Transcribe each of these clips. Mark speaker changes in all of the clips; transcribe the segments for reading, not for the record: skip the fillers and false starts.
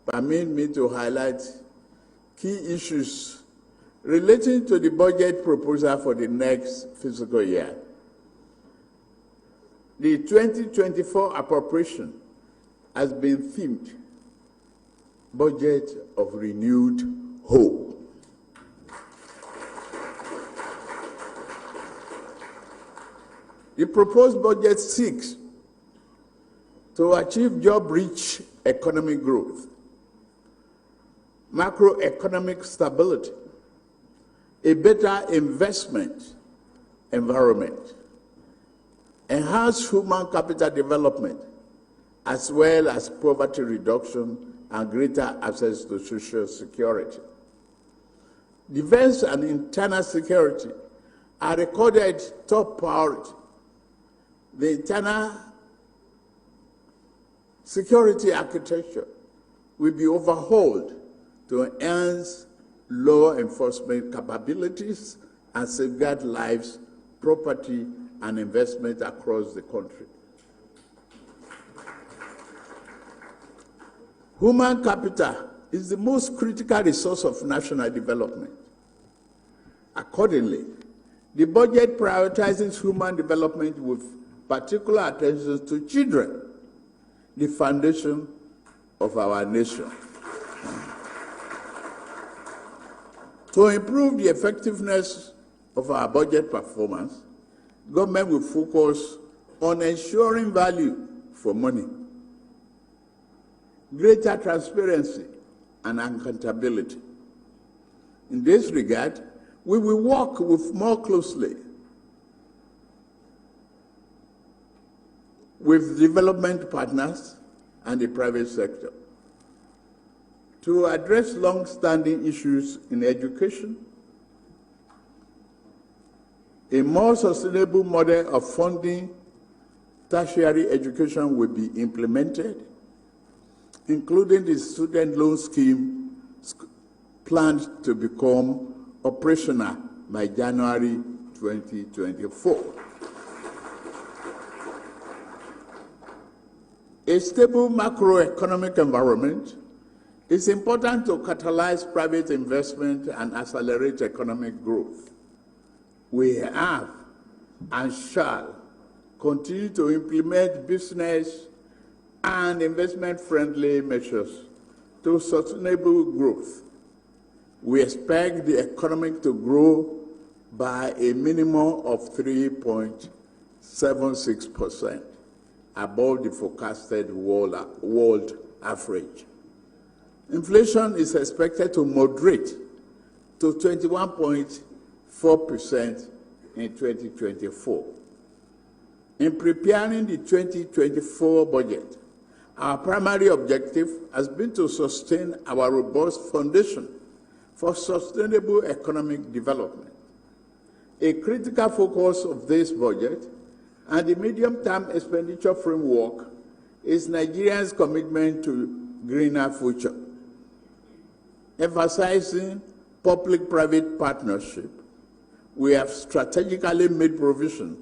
Speaker 1: permit me to highlight key issues relating to the budget proposal for the next fiscal year. The 2024 appropriation has been themed Budget of Renewed Hope. The proposed budget seeks to achieve job-rich economic growth, macroeconomic stability, a better investment environment, enhanced human capital development, as well as poverty reduction and greater access to social security. Defense and internal security are recorded top priority. The internal security architecture will be overhauled to enhance law enforcement capabilities and safeguard lives, property, and investment across the country. Human capital is the most critical resource of national development. Accordingly, the budget prioritizes human development with particular attention to children, the foundation of our nation. To improve the effectiveness of our budget performance, government will focus on ensuring value for money, greater transparency, and accountability. In this regard, we will work more closely with development partners and the private sector to address long-standing issues in education. A more sustainable model of funding tertiary education will be implemented, including the student loan scheme planned to become operational by January 2024. A stable macroeconomic environment is important to catalyze private investment and accelerate economic growth. We have and shall continue to implement business and investment-friendly measures to sustainable growth. We expect the economy to grow by a minimum of 3.76%, above the forecasted world average. Inflation is expected to moderate to 21.4% in 2024. In preparing the 2024 budget, our primary objective has been to sustain our robust foundation for sustainable economic development. A critical focus of this budget and the medium-term expenditure framework is Nigeria's commitment to greener future. Emphasizing public-private partnership, we have strategically made provision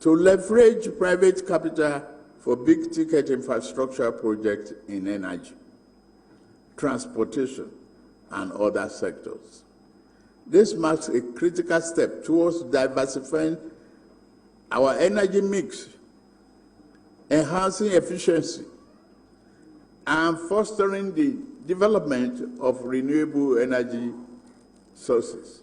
Speaker 1: to leverage private capital for big-ticket infrastructure projects in energy, transportation, and other sectors. This marks a critical step towards diversifying our energy mix, enhancing efficiency, and fostering the development of renewable energy sources.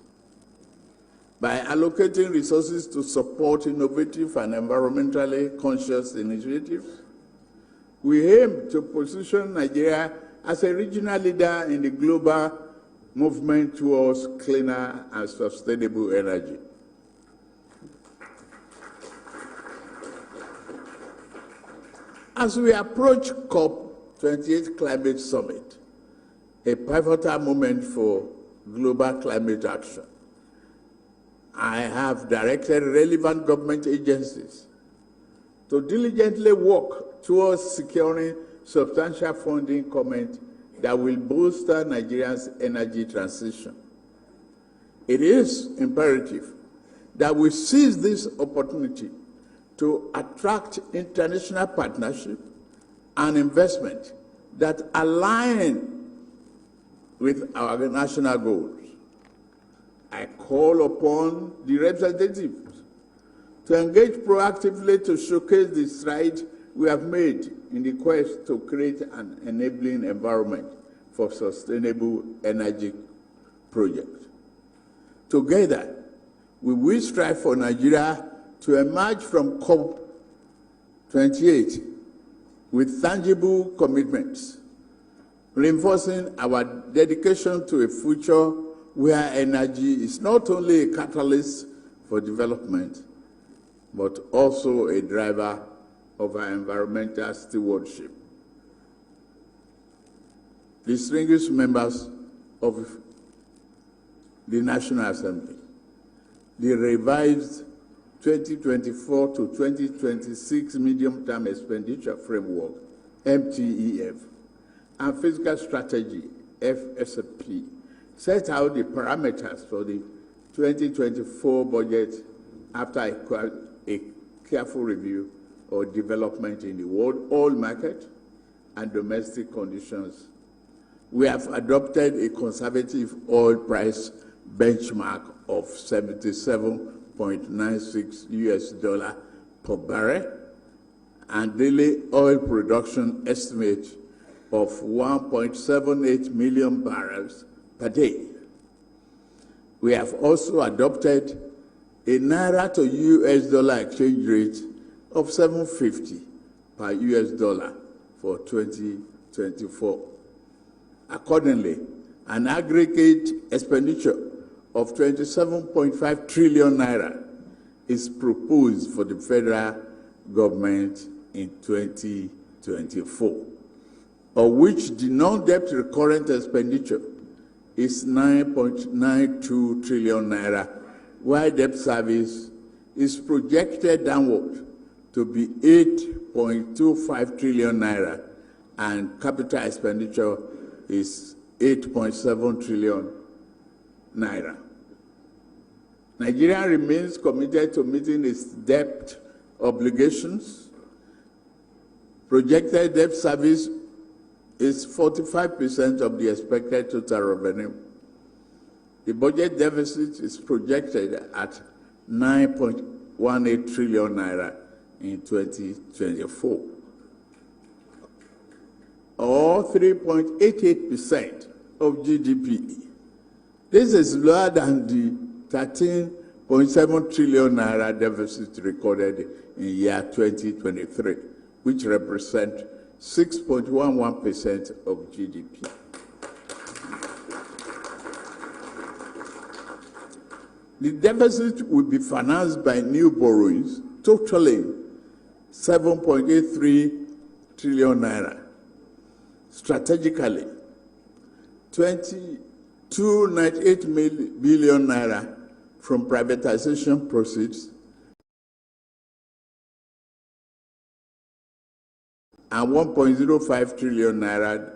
Speaker 1: By allocating resources to support innovative and environmentally conscious initiatives, we aim to position Nigeria as a regional leader in the global movement towards cleaner and sustainable energy. As we approach COP28 Climate Summit, a pivotal moment for global climate action, I have directed relevant government agencies to diligently work towards securing substantial funding commitments that will bolster Nigeria's energy transition. It is imperative that we seize this opportunity to attract international partnership and investment that align with our national goals. I call upon the representatives to engage proactively to showcase the strides we have made in the quest to create an enabling environment for sustainable energy projects. Together, we will strive for Nigeria to emerge from COP28 with tangible commitments, reinforcing our dedication to a future where energy is not only a catalyst for development, but also a driver of our environmental stewardship. Distinguished members of the National Assembly, the revised 2024 to 2026 Medium-Term Expenditure Framework, MTEF, and Fiscal Strategy, FSP, set out the parameters for the 2024 budget after a careful review of development in the world oil market and domestic conditions. We have adopted a conservative oil price benchmark of $77.96 US per barrel and daily oil production estimate of 1.78 million barrels per day. We have also adopted a Naira to US dollar exchange rate of 7.50 per US dollar for 2024. Accordingly, an aggregate expenditure of 27.5 trillion naira is proposed for the federal government in 2024, of which the non-debt recurrent expenditure is 9.92 trillion naira, while debt service is projected downward to be 8.25 trillion naira, and capital expenditure is 8.7 trillion naira. Nigeria remains committed to meeting its debt obligations. Projected debt service is 45% of the expected total revenue. The budget deficit is projected at 9.18 trillion naira in 2024, or 3.88% of GDP. This is lower than the 13.7 trillion naira deficit recorded in year 2023, which represents 6.11% of GDP. The deficit will be financed by new borrowings totaling 7.83 trillion naira. Strategically, 298 billion naira from privatization proceeds and 1.05 trillion naira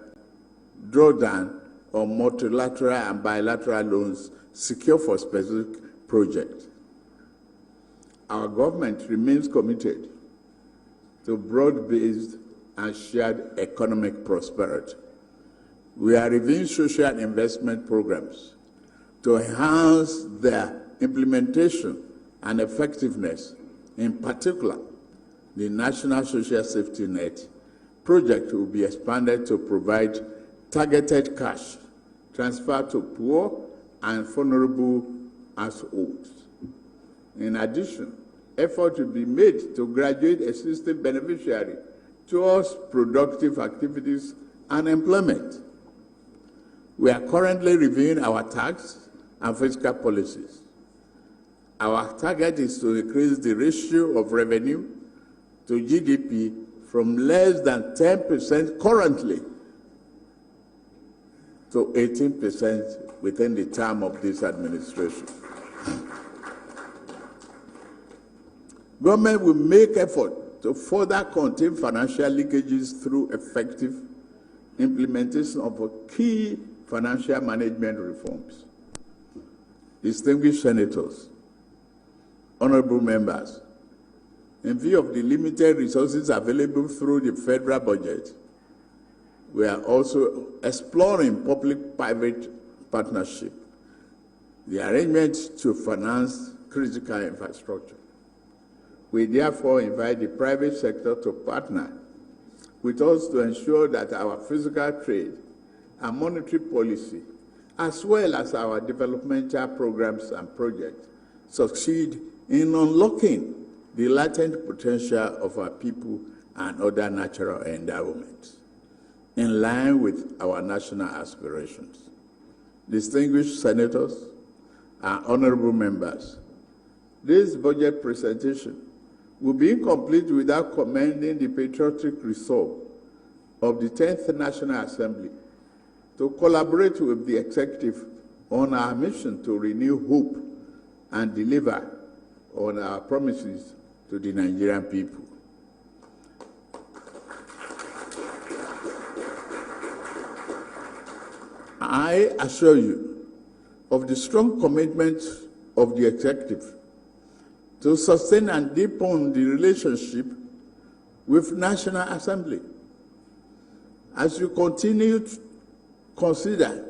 Speaker 1: drawdown on multilateral and bilateral loans secured for specific projects. Our government remains committed to broad-based and shared economic prosperity. We are reviewing social investment programs to enhance their implementation and effectiveness. In particular, the National Social Safety Net project will be expanded to provide targeted cash transfer to poor and vulnerable households. In addition, effort will be made to graduate existing beneficiaries towards productive activities and employment. We are currently reviewing our tax and fiscal policies. Our target is to increase the ratio of revenue to GDP from less than 10% currently to 18% within the term of this administration. Government will make effort to further contain financial leakages through effective implementation of key financial management reforms. Distinguished senators, honorable members, in view of the limited resources available through the federal budget, we are also exploring public-private partnership, the arrangement to finance critical infrastructure. We therefore invite the private sector to partner with us to ensure that our physical trade and monetary policy, as well as our developmental programs and projects, succeed in unlocking the latent potential of our people and other natural endowments, in line with our national aspirations. Distinguished senators and honorable members, this budget presentation will be incomplete without commending the patriotic resolve of the 10th National Assembly to collaborate with the executive on our mission to renew hope and deliver on our promises to the Nigerian people. I assure you of the strong commitment of the executive to sustain and deepen the relationship with National Assembly as you continue to consider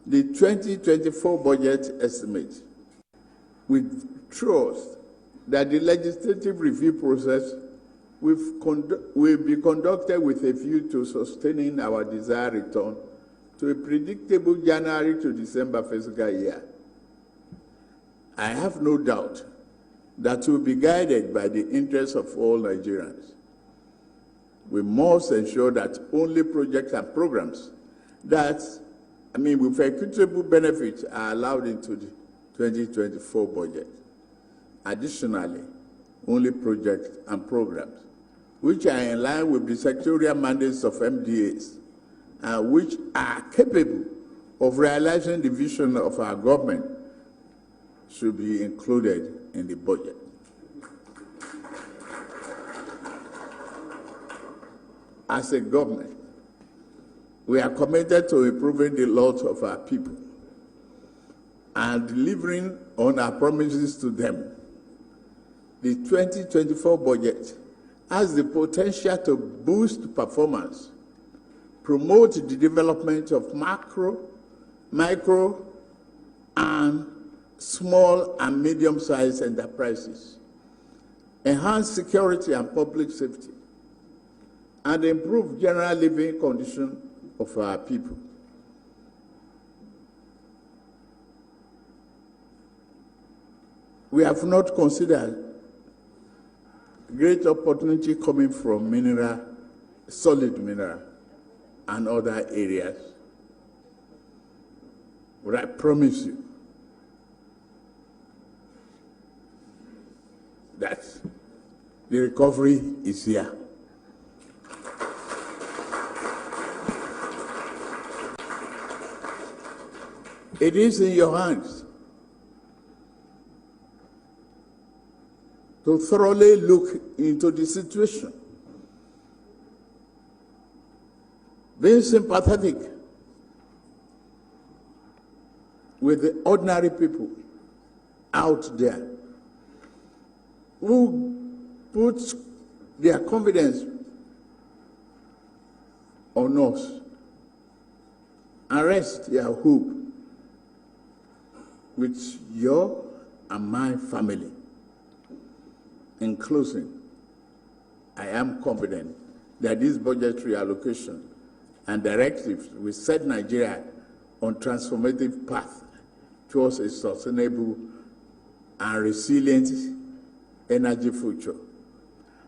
Speaker 1: the 2024 budget estimate. We trust that the legislative review process will be conducted with a view to sustaining our desired return to a predictable January to December fiscal year. I have no doubt that will be guided by the interests of all Nigerians. We must ensure that only projects and programs that, with equitable benefits are allowed into the 2024 budget. Additionally, only projects and programs which are in line with the sectorial mandates of MDAs and which are capable of realizing the vision of our government should be included in the budget. As a government, we are committed to improving the lot of our people and delivering on our promises to them. The 2024 budget has the potential to boost performance, promote the development of macro, micro, and small and medium-sized enterprises, enhance security and public safety, and improve general living conditions of our people. We have not considered great opportunity coming from solid mineral, and other areas. But I promise you that the recovery is here. It is in your hands to thoroughly look into the situation, being sympathetic with the ordinary people out there who put their confidence on us and rest their hope with your and my family. In closing, I am confident that this budgetary allocation and directives will set Nigeria on transformative path towards a sustainable and resilient energy future,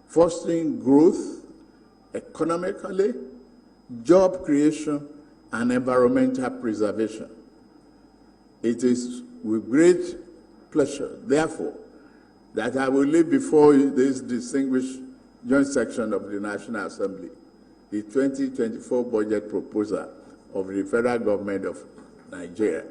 Speaker 1: fostering growth economically, job creation, and environmental preservation. It is with great pleasure, therefore, that I will lay before you this distinguished joint section of the National Assembly, the 2024 budget proposal of the Federal Government of Nigeria.